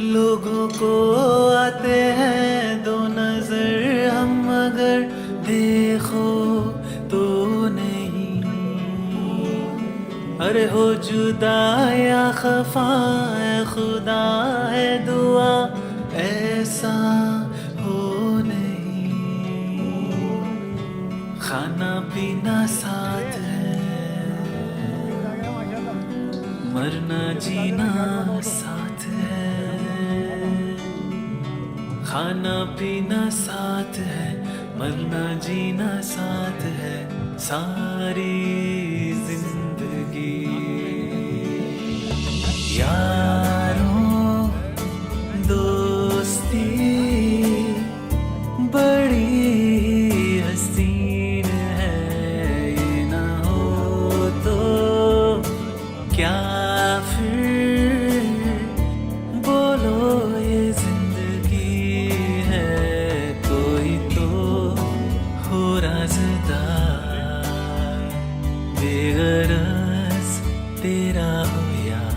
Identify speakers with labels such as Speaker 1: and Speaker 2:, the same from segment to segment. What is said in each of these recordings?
Speaker 1: लोगों को आते हैं दो नजर हम, मगर देखो तो नहीं। अरे हो जुदा या खफा है, खुदा है दुआ ऐसा हो नहीं। खाना पीना साथ है, मरना जीना साथ है। खाना पीना साथ है, मरना जीना साथ है, सारी जिंदगी। यारों दोस्ती बड़ी हसीन है, ये ना हो तो क्या फिर बोलो ये जिंदगी है। कोई तो हो राज़दार, बेगरज तेरा हो यार।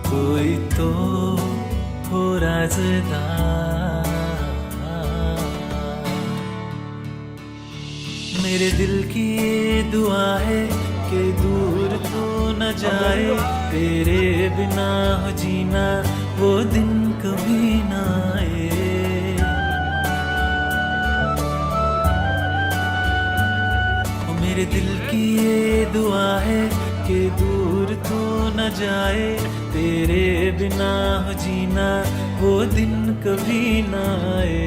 Speaker 1: कोई तो हो राज़दार। मेरे दिल की ये दुआ है कि दूर तो न जाए, तेरे बिना हो जीना वो दिन कभी ना आए। मेरे दिल की ये दुआ है कि दूर तो न जाए, तेरे बिना हो जीना वो दिन कभी ना आए।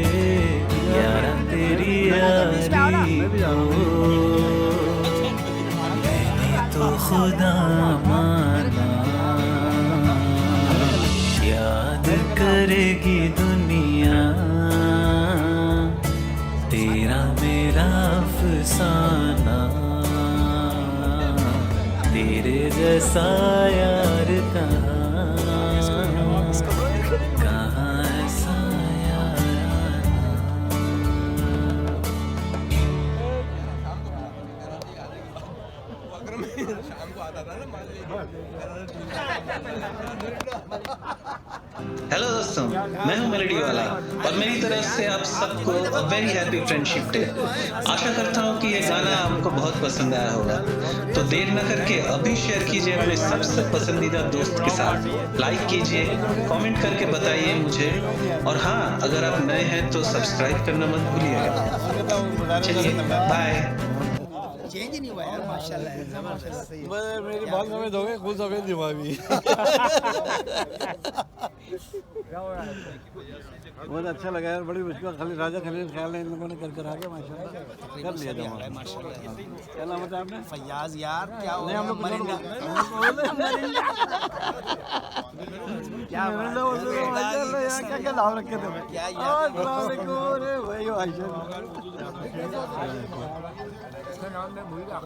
Speaker 1: यारा तेरी यारी हो तो खुदा माना, याद करेगी दुनिया तेरा मेरा अफसाना। तेरे जैसा यार कहाँ कहाँ ऐसा यार।
Speaker 2: हेलो दोस्तों, मैं हूं मेलोडी वाला और मेरी तरफ से आप सबको वेरी हैप्पी फ्रेंडशिप डे। आशा करता हूं कि ये गाना आपको बहुत पसंद आया होगा, तो देर न करके अभी शेयर कीजिए अपने सबसे पसंदीदा दोस्त के साथ। लाइक कीजिए, कमेंट करके बताइए मुझे, और हाँ, अगर आप नए हैं तो सब्सक्राइब करना मत भूलिएगा। चलिए बाय।
Speaker 3: चेंज नहीं हुआ यार, माशाल्लाह है, जबरदस्त।
Speaker 4: मेरी बाल सफेद हो गए, खुद सफेद नहीं हुआ अभी। बहुत अच्छा लगा यार, बड़ी मुश्किल खाली राजा खलील ख्याल है इन लोगों ने कर आगे माशाल्लाह कर लिया जमा।
Speaker 3: माशाल्लाह।
Speaker 4: क्या नाम है आपने?
Speaker 3: फयाज यार, क्या
Speaker 4: नहीं हम लोग
Speaker 3: मरिंदा
Speaker 4: क्या क्या क्या नाम रखे थे?
Speaker 3: क्या याद
Speaker 4: वही
Speaker 3: इसका नाम मैं भूल गया।